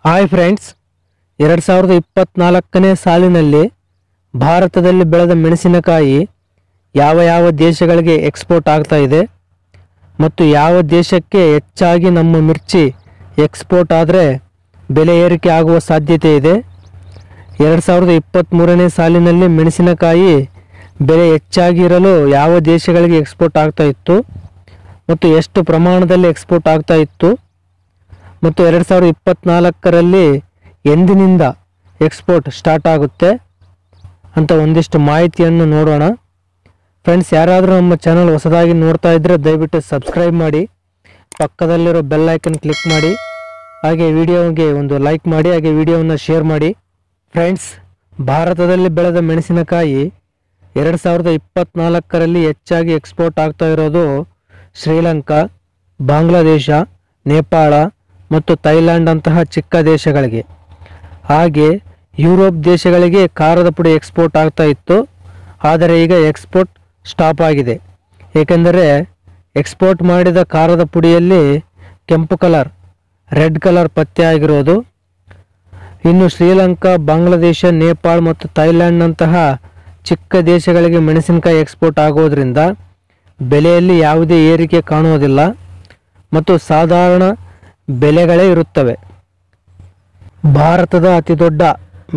Hi friends, 2024ನೇ ಸಾಲಿನಲ್ಲಿ ಭಾರತದಲ್ಲಿ ಬೆಳೆದ ಮೆಣಸಿನಕಾಯಿ ಯಾವ ಯಾವ ದೇಶಗಳಿಗೆ ಎಕ್ಸ್ಪೋರ್ಟ್ ಆಗ್ತಾ ಇದೆ ಮತ್ತು ಯಾವ ದೇಶಕ್ಕೆ ಹೆಚ್ಚಾಗಿ ನಮ್ಮ ಮಿರ್ಚಿ ಎಕ್ಸ್ಪೋರ್ಟ್ ಆದರೆ ಬೆಲೆ ಏರಿಕೆ ಆಗುವ ಸಾಧ್ಯತೆ ಇದೆ. 2023ನೇ ಸಾಲಿನಲ್ಲಿ ಮೆಣಸಿನಕಾಯಿ ಬೆಲೆ ಹೆಚ್ಚಾಗಿ ಇರಲು ಯಾವ ದೇಶಗಳಿಗೆ ಎಕ್ಸ್ಪೋರ್ಟ್ ಆಗ್ತಾ ಇತ್ತು ಮತ್ತು ಎಷ್ಟು ಪ್ರಮಾಣದಲ್ಲಿ ಎಕ್ಸ್ಪೋರ್ಟ್ ಆಗ್ತಾ ಇತ್ತು ಮತ್ತು 2024ರಲ್ಲಿ ಎಂದಿನಿಂದ ಎಕ್ಸ್ಪೋರ್ಟ್ ಸ್ಟಾರ್ಟ್ ಆಗುತ್ತೆ ಅಂತ ಒಂದಿಷ್ಟು ಮಾಹಿತಿಯನ್ನು ನೋಡೋಣ. ಫ್ರೆಂಡ್ಸ್, ಯಾರಾದರೂ ನಮ್ಮ ಚಾನಲ್ ಹೊಸದಾಗಿ ನೋಡ್ತಾ ಇದ್ದರೆ ದಯವಿಟ್ಟು ಸಬ್ಸ್ಕ್ರೈಬ್ ಮಾಡಿ, ಪಕ್ಕದಲ್ಲಿರೋ ಬೆಲ್ ಐಕನ್ ಕ್ಲಿಕ್ ಮಾಡಿ, ಹಾಗೆ ವಿಡಿಯೋಗೆ ಒಂದು ಲೈಕ್ ಮಾಡಿ, ಹಾಗೆ ವಿಡಿಯೋವನ್ನು ಶೇರ್ ಮಾಡಿ. ಫ್ರೆಂಡ್ಸ್, ಭಾರತದಲ್ಲಿ ಬೆಳೆದ ಮೆಣಸಿನಕಾಯಿ 2024ರಲ್ಲಿ ಹೆಚ್ಚಾಗಿ ಎಕ್ಸ್ಪೋರ್ಟ್ ಆಗ್ತಾ ಇರೋದು ಶ್ರೀಲಂಕಾ, ಬಾಂಗ್ಲಾದೇಶ, ನೇಪಾಳ ಮತ್ತು ಥೈಲ್ಯಾಂಡ್ ಅಂತಹ ಚಿಕ್ಕ ದೇಶಗಳಿಗೆ. ಹಾಗೆ ಯುರೋಪ್ ದೇಶಗಳಿಗೆ ಖಾರದ ಪುಡಿ ಎಕ್ಸ್ಪೋರ್ಟ್ ಆಗ್ತಾ ಇತ್ತು. ಆದರೆ ಈಗ ಎಕ್ಸ್ಪೋರ್ಟ್ ಸ್ಟಾಪ್ ಆಗಿದೆ. ಏಕೆಂದರೆ ಎಕ್ಸ್ಪೋರ್ಟ್ ಮಾಡಿದ ಖಾರದ ಪುಡಿಯಲ್ಲಿ ಕೆಂಪು ಕಲರ್, ರೆಡ್ ಕಲರ್ ಪತ್ತೆ ಆಗಿರೋದು. ಇನ್ನು ಶ್ರೀಲಂಕಾ, ಬಾಂಗ್ಲಾದೇಶ, ನೇಪಾಳ ಮತ್ತು ಥೈಲ್ಯಾಂಡ್ನಂತಹ ಚಿಕ್ಕ ದೇಶಗಳಿಗೆ ಮೆಣಸಿನಕಾಯಿ ಎಕ್ಸ್ಪೋರ್ಟ್ ಆಗೋದ್ರಿಂದ ಬೆಲೆಯಲ್ಲಿ ಯಾವುದೇ ಏರಿಕೆ ಕಾಣುವುದಿಲ್ಲ ಮತ್ತು ಸಾಧಾರಣ ಬೆಲೆಗಳೇ ಇರುತ್ತವೆ. ಭಾರತದ ಅತಿದೊಡ್ಡ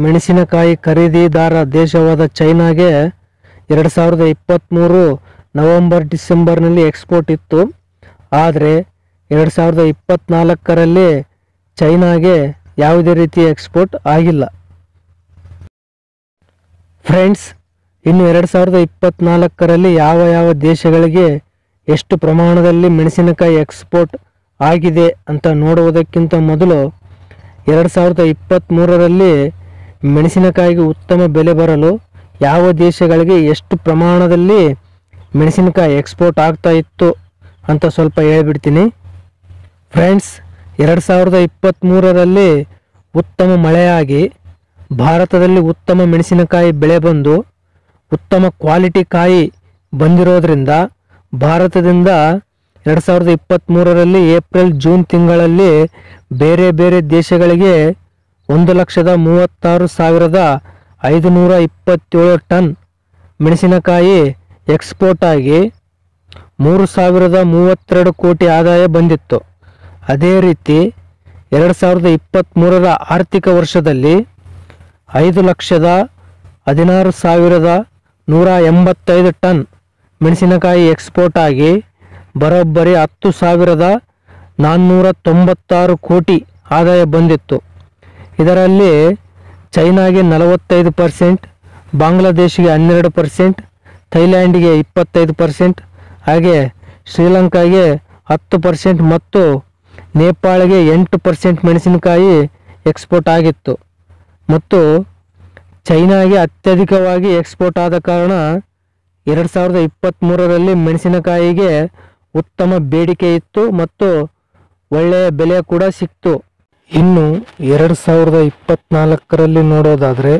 ಮೆಣಸಿನಕಾಯಿ ಖರೀದಿದಾರ ದೇಶವಾದ ಚೈನಾಗೆ 2023 ನವೆಂಬರ್ ಡಿಸೆಂಬರ್ನಲ್ಲಿ ಎಕ್ಸ್ಪೋರ್ಟ್ ಇತ್ತು. ಆದರೆ 2024ರಲ್ಲಿ ಚೈನಾಗೆ ಯಾವುದೇ ರೀತಿಯ ಎಕ್ಸ್ಪೋರ್ಟ್ ಆಗಿಲ್ಲ. ಫ್ರೆಂಡ್ಸ್, ಇನ್ನು 2024ರಲ್ಲಿ ಯಾವ ಯಾವ ದೇಶಗಳಿಗೆ ಎಷ್ಟು ಪ್ರಮಾಣದಲ್ಲಿ ಮೆಣಸಿನಕಾಯಿ ಎಕ್ಸ್ಪೋರ್ಟ್ ಆಗಿದೆ ಅಂತ ನೋಡುವುದಕ್ಕಿಂತ ಮೊದಲು 2023ರಲ್ಲಿ ಮೆಣಸಿನಕಾಯಿಗೆ ಉತ್ತಮ ಬೆಲೆ ಬರಲು ಯಾವ ದೇಶಗಳಿಗೆ ಎಷ್ಟು ಪ್ರಮಾಣದಲ್ಲಿ ಮೆಣಸಿನಕಾಯಿ ಎಕ್ಸ್ಪೋರ್ಟ್ ಆಗ್ತಾ ಇತ್ತು ಅಂತ ಸ್ವಲ್ಪ ಹೇಳ್ಬಿಡ್ತೀನಿ. ಫ್ರೆಂಡ್ಸ್, 2023ರಲ್ಲಿ ಉತ್ತಮ ಮಳೆಯಾಗಿ ಭಾರತದಲ್ಲಿ ಉತ್ತಮ ಮೆಣಸಿನಕಾಯಿ ಬೆಳೆ ಬಂದು ಉತ್ತಮ ಕ್ವಾಲಿಟಿ ಕಾಯಿ ಬಂದಿರೋದ್ರಿಂದ ಭಾರತದಿಂದ 2023ರಲ್ಲಿ ಏಪ್ರಿಲ್ ಜೂನ್ ತಿಂಗಳಲ್ಲಿ ಬೇರೆ ಬೇರೆ ದೇಶಗಳಿಗೆ 1,36,527 ಟನ್ ಮೆಣಸಿನಕಾಯಿ ಎಕ್ಸ್ಪೋರ್ಟ್ ಆಗಿ 3,032 ಕೋಟಿ ಆದಾಯ ಬಂದಿತ್ತು. ಅದೇ ರೀತಿ 2023ರ ಆರ್ಥಿಕ ವರ್ಷದಲ್ಲಿ 5,16,185 ಟನ್ ಮೆಣಸಿನಕಾಯಿ ಎಕ್ಸ್ಪೋರ್ಟ್ ಆಗಿ ಬರೋಬ್ಬರಿ 10,496 ಕೋಟಿ ಆದಾಯ ಬಂದಿತ್ತು. ಇದರಲ್ಲಿ ಚೈನಾಗೆ 45%, ಬಾಂಗ್ಲಾದೇಶಿಗೆ 12%, ಥೈಲ್ಯಾಂಡಿಗೆ 25%, ಹಾಗೆ ಶ್ರೀಲಂಕಾಗೆ 10% ಮತ್ತು ನೇಪಾಳಿಗೆ 8% ಮೆಣಸಿನಕಾಯಿ ಎಕ್ಸ್ಪೋರ್ಟ್ ಆಗಿತ್ತು. ಮತ್ತು ಚೈನಾಗೆ ಅತ್ಯಧಿಕವಾಗಿ ಎಕ್ಸ್ಪೋರ್ಟ್ ಆದ ಕಾರಣ 2023ರಲ್ಲಿ ಮೆಣಸಿನಕಾಯಿಗೆ ಉತ್ತಮ ಬೇಡಿಕೆ ಇತ್ತು ಮತ್ತು ಒಳ್ಳೆಯ ಬೆಲೆ ಕೂಡ ಸಿಕ್ತು. ಇನ್ನು 2024ರಲ್ಲಿ ನೋಡೋದಾದರೆ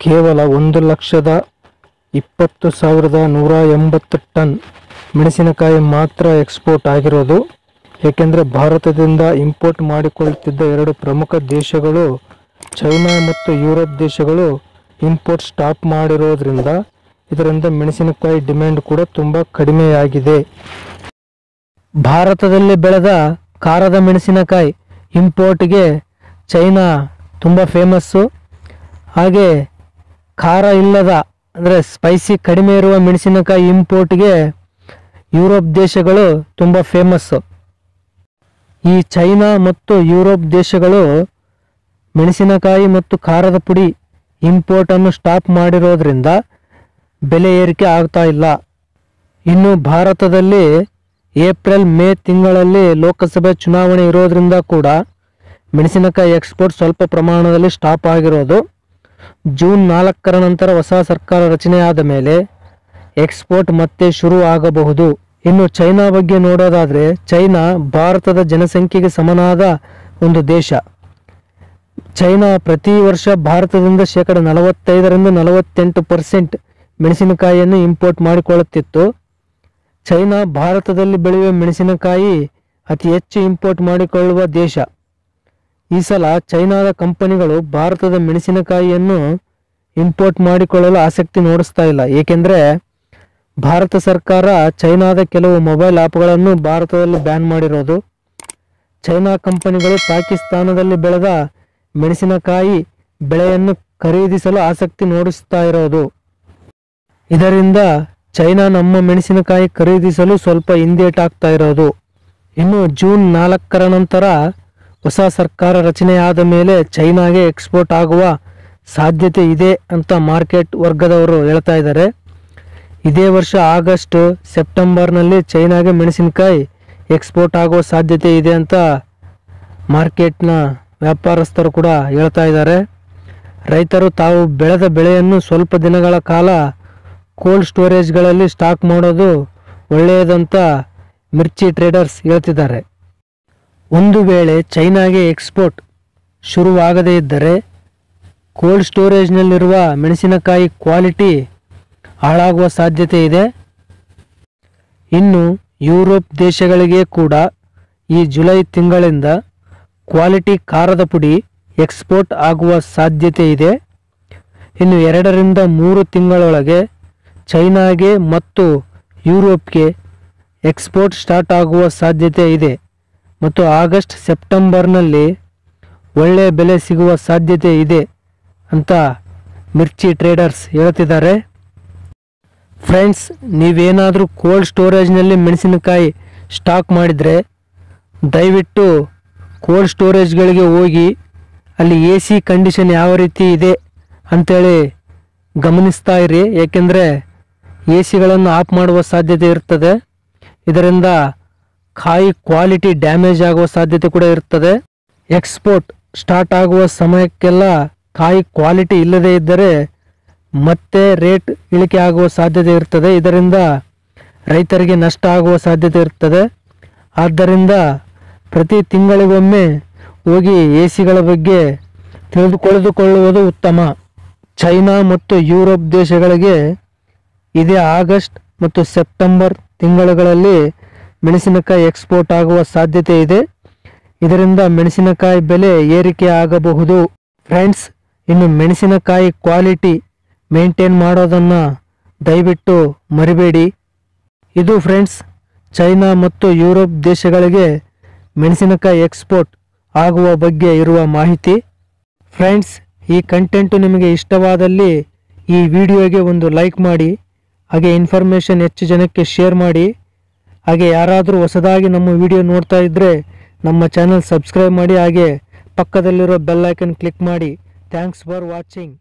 ಕೇವಲ 1,20,180 ಟನ್ ಮೆಣಸಿನಕಾಯಿ ಮಾತ್ರ ಎಕ್ಸ್ಪೋರ್ಟ್ ಆಗಿರೋದು. ಏಕೆಂದರೆ ಭಾರತದಿಂದ ಇಂಪೋರ್ಟ್ ಮಾಡಿಕೊಳ್ಳುತ್ತಿದ್ದ ಎರಡು ಪ್ರಮುಖ ದೇಶಗಳು ಚೈನಾ ಮತ್ತು ಯುರೋಪ್ ದೇಶಗಳು ಇಂಪೋರ್ಟ್ ಸ್ಟಾಪ್ ಮಾಡಿರೋದ್ರಿಂದ ಇದರಿಂದ ಮೆಣಸಿನಕಾಯಿ ಡಿಮ್ಯಾಂಡ್ ಕೂಡ ತುಂಬ ಕಡಿಮೆಯಾಗಿದೆ. ಭಾರತದಲ್ಲಿ ಬೆಳೆದ ಖಾರದ ಮೆಣಸಿನಕಾಯಿ ಇಂಪೋರ್ಟ್ಗೆ ಚೈನಾ ತುಂಬ ಫೇಮಸ್ಸು. ಹಾಗೆ ಖಾರ ಇಲ್ಲದ ಅಂದರೆ ಸ್ಪೈಸಿ ಕಡಿಮೆ ಇರುವ ಮೆಣಸಿನಕಾಯಿ ಇಂಪೋರ್ಟ್ಗೆ ಯುರೋಪ್ ದೇಶಗಳು ತುಂಬ ಫೇಮಸ್ಸು. ಈ ಚೈನಾ ಮತ್ತು ಯುರೋಪ್ ದೇಶಗಳು ಮೆಣಸಿನಕಾಯಿ ಮತ್ತು ಖಾರದ ಪುಡಿ ಇಂಪೋರ್ಟನ್ನು ಸ್ಟಾಪ್ ಮಾಡಿರೋದ್ರಿಂದ ಬೆಲೆ ಏರಿಕೆ ಆಗ್ತಾ ಇಲ್ಲ. ಇನ್ನು ಭಾರತದಲ್ಲಿ ಏಪ್ರಿಲ್ ಮೇ ತಿಂಗಳಲ್ಲಿ ಲೋಕಸಭೆ ಚುನಾವಣೆ ಇರೋದ್ರಿಂದ ಕೂಡ ಮೆಣಸಿನಕಾಯಿ ಎಕ್ಸ್ಪೋರ್ಟ್ ಸ್ವಲ್ಪ ಪ್ರಮಾಣದಲ್ಲಿ ಸ್ಟಾಪ್ ಆಗಿರೋದು. ಜೂನ್ 4ರ ನಂತರ ಹೊಸ ಸರ್ಕಾರ ರಚನೆಯಾದ ಮೇಲೆ ಎಕ್ಸ್ಪೋರ್ಟ್ ಮತ್ತೆ ಶುರು ಆಗಬಹುದು. ಇನ್ನು ಚೈನಾ ಬಗ್ಗೆ ನೋಡೋದಾದರೆ ಚೈನಾ ಭಾರತದ ಜನಸಂಖ್ಯೆಗೆ ಸಮನಾದ ಒಂದು ದೇಶ. ಚೈನಾ ಪ್ರತಿ ವರ್ಷ ಭಾರತದಿಂದ 45% ಮೆಣಸಿನಕಾಯಿಯನ್ನು ಇಂಪೋರ್ಟ್ ಮಾಡಿಕೊಳ್ಳುತ್ತಿತ್ತು. ಚೈನಾ ಭಾರತದಲ್ಲಿ ಬೆಳೆಯುವ ಮೆಣಸಿನಕಾಯಿ ಅತಿ ಹೆಚ್ಚು ಇಂಪೋರ್ಟ್ ಮಾಡಿಕೊಳ್ಳುವ ದೇಶ. ಈ ಸಲ ಚೈನಾದ ಕಂಪನಿಗಳು ಭಾರತದ ಮೆಣಸಿನಕಾಯಿಯನ್ನು ಇಂಪೋರ್ಟ್ ಮಾಡಿಕೊಳ್ಳಲು ಆಸಕ್ತಿ ನೋಡಿಸ್ತಾ ಇಲ್ಲ. ಏಕೆಂದರೆ ಭಾರತ ಸರ್ಕಾರ ಚೈನಾದ ಕೆಲವು ಮೊಬೈಲ್ ಆ್ಯಪ್ಗಳನ್ನು ಭಾರತದಲ್ಲಿ ಬ್ಯಾನ್ ಮಾಡಿರೋದು. ಚೈನಾ ಕಂಪನಿಗಳು ಪಾಕಿಸ್ತಾನದಲ್ಲಿ ಬೆಳೆದ ಮೆಣಸಿನಕಾಯಿ ಬೆಳೆಯನ್ನು ಖರೀದಿಸಲು ಆಸಕ್ತಿ ನೋಡಿಸ್ತಾ ಇರೋದು. ಇದರಿಂದ ಚೈನಾ ನಮ್ಮ ಮೆಣಸಿನಕಾಯಿ ಖರೀದಿಸಲು ಸ್ವಲ್ಪ ಹಿಂದೇಟಾಗ್ತಾ ಇರೋದು. ಇನ್ನು ಜೂನ್ 4ರ ನಂತರ ಹೊಸ ಸರ್ಕಾರ ರಚನೆಯಾದ ಮೇಲೆ ಚೈನಾಗೆ ಎಕ್ಸ್ಪೋರ್ಟ್ ಆಗುವ ಸಾಧ್ಯತೆ ಇದೆ ಅಂತ ಮಾರ್ಕೆಟ್ ವರ್ಗದವರು ಹೇಳ್ತಾ ಇದ್ದಾರೆ. ಇದೇ ವರ್ಷ ಆಗಸ್ಟ್ ಸೆಪ್ಟೆಂಬರ್ನಲ್ಲಿ ಚೈನಾಗೆ ಮೆಣಸಿನಕಾಯಿ ಎಕ್ಸ್ಪೋರ್ಟ್ ಆಗುವ ಸಾಧ್ಯತೆ ಇದೆ ಅಂತ ಮಾರ್ಕೆಟ್ನ ವ್ಯಾಪಾರಸ್ಥರು ಕೂಡ ಹೇಳ್ತಾ ಇದ್ದಾರೆ. ರೈತರು ತಾವು ಬೆಳೆದ ಬೆಳೆಯನ್ನು ಸ್ವಲ್ಪ ದಿನಗಳ ಕಾಲ ಕೋಲ್ಡ್ ಸ್ಟೋರೇಜ್ಗಳಲ್ಲಿ ಸ್ಟಾಕ್ ಮಾಡೋದು ಒಳ್ಳೆಯದಂತ ಮಿರ್ಚಿ ಟ್ರೇಡರ್ಸ್ ಹೇಳ್ತಿದ್ದಾರೆ. ಒಂದು ವೇಳೆ ಚೈನಾಗೆ ಎಕ್ಸ್ಪೋರ್ಟ್ ಶುರುವಾಗದೇ ಇದ್ದರೆ ಕೋಲ್ಡ್ ಸ್ಟೋರೇಜ್ನಲ್ಲಿರುವ ಮೆಣಸಿನಕಾಯಿ ಕ್ವಾಲಿಟಿ ಹಾಳಾಗುವ ಸಾಧ್ಯತೆ ಇದೆ. ಇನ್ನು ಯುರೋಪ್ ದೇಶಗಳಿಗೆ ಕೂಡ ಈ ಜುಲೈ ತಿಂಗಳಿಂದ ಕ್ವಾಲಿಟಿ ಖಾರದ ಪುಡಿ ಎಕ್ಸ್ಪೋರ್ಟ್ ಆಗುವ ಸಾಧ್ಯತೆ ಇದೆ. ಇನ್ನು 2 ರಿಂದ 3 ತಿಂಗಳೊಳಗೆ ಚೈನಾಗೆ ಮತ್ತು ಯುರೋಪ್ಗೆ ಎಕ್ಸ್ಪೋರ್ಟ್ ಸ್ಟಾರ್ಟ್ ಆಗುವ ಸಾಧ್ಯತೆ ಇದೆ ಮತ್ತು ಆಗಸ್ಟ್ ಸೆಪ್ಟೆಂಬರ್ನಲ್ಲಿ ಒಳ್ಳೆಯ ಬೆಲೆ ಸಿಗುವ ಸಾಧ್ಯತೆ ಇದೆ ಅಂತ ಮಿರ್ಚಿ ಟ್ರೇಡರ್ಸ್ ಹೇಳ್ತಿದ್ದಾರೆ. ಫ್ರೆಂಡ್ಸ್, ನೀವೇನಾದರೂ ಕೋಲ್ಡ್ ಸ್ಟೋರೇಜ್ನಲ್ಲಿ ಮೆಣಸಿನಕಾಯಿ ಸ್ಟಾಕ್ ಮಾಡಿದರೆ ದಯವಿಟ್ಟು ಕೋಲ್ಡ್ ಸ್ಟೋರೇಜ್ಗಳಿಗೆ ಹೋಗಿ ಅಲ್ಲಿ AC ಕಂಡೀಷನ್ ಯಾವ ರೀತಿ ಇದೆ ಅಂಥೇಳಿ ಗಮನಿಸ್ತಾ ಇರಿ. ಏಕೆಂದರೆ AC ಗಳನ್ನು ಆಫ್ ಮಾಡುವ ಸಾಧ್ಯತೆ ಇರ್ತದೆ. ಇದರಿಂದ ಕಾಯಿ ಕ್ವಾಲಿಟಿ ಡ್ಯಾಮೇಜ್ ಆಗುವ ಸಾಧ್ಯತೆ ಕೂಡ ಇರ್ತದೆ. ಎಕ್ಸ್ಪೋರ್ಟ್ ಸ್ಟಾರ್ಟ್ ಆಗುವ ಸಮಯಕ್ಕೆಲ್ಲ ಕಾಯಿ ಕ್ವಾಲಿಟಿ ಇಲ್ಲದೇ ಇದ್ದರೆ ಮತ್ತೆ ರೇಟ್ ಇಳಿಕೆ ಆಗುವ ಸಾಧ್ಯತೆ ಇರ್ತದೆ. ಇದರಿಂದ ರೈತರಿಗೆ ನಷ್ಟ ಆಗುವ ಸಾಧ್ಯತೆ ಇರ್ತದೆ. ಆದ್ದರಿಂದ ಪ್ರತಿ ತಿಂಗಳಿಗೊಮ್ಮೆ ಹೋಗಿ AC ಬಗ್ಗೆ ತಿಳಿದುಕೊಳ್ಳುವುದು ಉತ್ತಮ. ಚೈನಾ ಮತ್ತು ಯುರೋಪ್ ದೇಶಗಳಿಗೆ ಇದೇ ಆಗಸ್ಟ್ ಮತ್ತು ಸೆಪ್ಟೆಂಬರ್ ತಿಂಗಳುಗಳಲ್ಲಿ ಮೆಣಸಿನಕಾಯಿ ಎಕ್ಸ್ಪೋರ್ಟ್ ಆಗುವ ಸಾಧ್ಯತೆ ಇದೆ. ಇದರಿಂದ ಮೆಣಸಿನಕಾಯಿ ಬೆಲೆ ಏರಿಕೆ ಆಗಬಹುದು. ಫ್ರೆಂಡ್ಸ್, ಇನ್ನು ಮೆಣಸಿನಕಾಯಿ ಕ್ವಾಲಿಟಿ ಮೇಂಟೈನ್ ಮಾಡೋದನ್ನು ದಯವಿಟ್ಟು ಮರಿಬೇಡಿ. ಇದು ಫ್ರೆಂಡ್ಸ್, ಚೈನಾ ಮತ್ತು ಯುರೋಪ್ ದೇಶಗಳಿಗೆ ಮೆಣಸಿನಕಾಯಿ ಎಕ್ಸ್ಪೋರ್ಟ್ ಆಗುವ ಬಗ್ಗೆ ಇರುವ ಮಾಹಿತಿ. ಫ್ರೆಂಡ್ಸ್, ಈ ಕಂಟೆಂಟು ನಿಮಗೆ ಇಷ್ಟವಾದಲ್ಲಿ ಈ ವಿಡಿಯೋಗೆ ಒಂದು ಲೈಕ್ ಮಾಡಿ, ಹಾಗೆ ಇನ್ಫಾರ್ಮೇಷನ್ ಹೆಚ್ಚು ಜನಕ್ಕೆ ಶೇರ್ ಮಾಡಿ. ಹಾಗೆ ಯಾರಾದರೂ ಹೊಸದಾಗಿ ನಮ್ಮ ವಿಡಿಯೋ ನೋಡ್ತಾ ಇದ್ದರೆ ನಮ್ಮ ಚಾನಲ್ ಸಬ್ಸ್ಕ್ರೈಬ್ ಮಾಡಿ, ಹಾಗೆ ಪಕ್ಕದಲ್ಲಿರೋ ಬೆಲ್ ಐಕನ್ ಕ್ಲಿಕ್ ಮಾಡಿ. Thanks for watching.